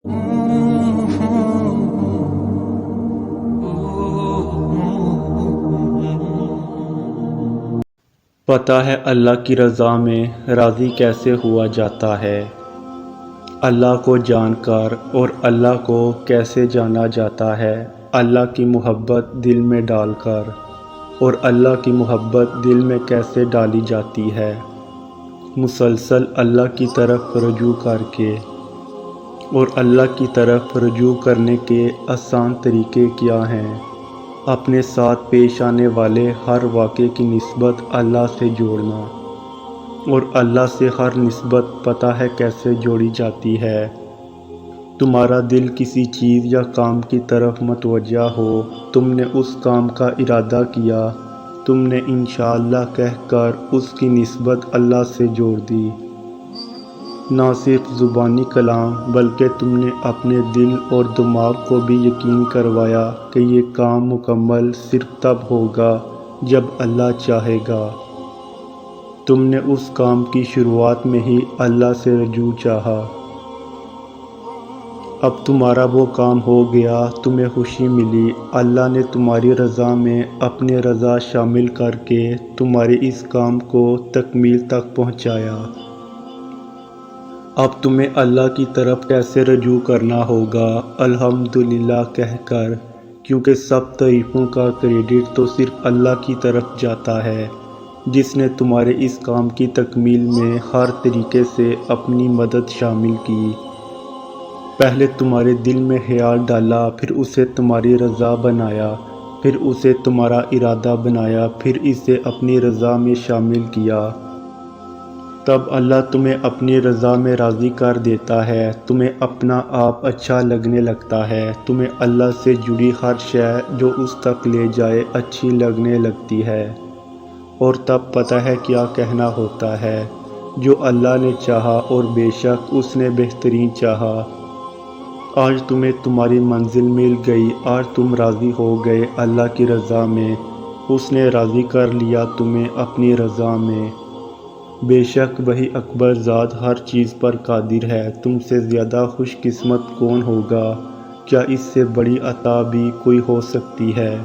پتہ ہے اللہ کی رضا میں راضی کیسے ہوا جاتا ہے، اللہ کو جان کر اور اللہ کو کیسے جانا جاتا ہے، اللہ کی محبت دل میں ڈال کر، اور اللہ کی محبت دل میں کیسے ڈالی جاتی ہے، مسلسل اللہ کی طرف رجوع کر کے۔ اور اللہ کی طرف رجوع کرنے کے آسان طریقے کیا ہیں؟ اپنے ساتھ پیش آنے والے ہر واقعے کی نسبت اللہ سے جوڑنا، اور اللہ سے ہر نسبت پتہ ہے کیسے جوڑی جاتی ہے۔ تمہارا دل کسی چیز یا کام کی طرف متوجہ ہو، تم نے اس کام کا ارادہ کیا، تم نے انشاءاللہ کہہ کر اس کی نسبت اللہ سے جوڑ دی۔ نہ صرف زبانی کلام بلکہ تم نے اپنے دل اور دماغ کو بھی یقین کروایا کہ یہ کام مکمل صرف تب ہوگا جب اللہ چاہے گا۔ تم نے اس کام کی شروعات میں ہی اللہ سے رجوع چاہا۔ اب تمہارا وہ کام ہو گیا، تمہیں خوشی ملی، اللہ نے تمہاری رضا میں اپنی رضا شامل کر کے تمہارے اس کام کو تکمیل تک پہنچایا۔ اب تمہیں اللہ کی طرف کیسے رجوع کرنا ہوگا؟ الحمدللہ کہہ کر، کیونکہ سب تعریفوں کا کریڈٹ تو صرف اللہ کی طرف جاتا ہے، جس نے تمہارے اس کام کی تکمیل میں ہر طریقے سے اپنی مدد شامل کی۔ پہلے تمہارے دل میں خیال ڈالا، پھر اسے تمہاری رضا بنایا، پھر اسے تمہارا ارادہ بنایا، پھر اسے اپنی رضا میں شامل کیا۔ تب اللہ تمہیں اپنی رضا میں راضی کر دیتا ہے، تمہیں اپنا آپ اچھا لگنے لگتا ہے، تمہیں اللہ سے جڑی ہر شے جو اس تک لے جائے اچھی لگنے لگتی ہے، اور تب پتہ ہے کیا کہنا ہوتا ہے، جو اللہ نے چاہا اور بے شک اس نے بہترین چاہا۔ آج تمہیں تمہاری منزل مل گئی، آج تم راضی ہو گئے اللہ کی رضا میں، اس نے راضی کر لیا تمہیں اپنی رضا میں۔ بے شک وہی اکبر ذات ہر چیز پر قادر ہے، تم سے زیادہ خوش قسمت کون ہوگا؟ کیا اس سے بڑی عطا بھی کوئی ہو سکتی ہے؟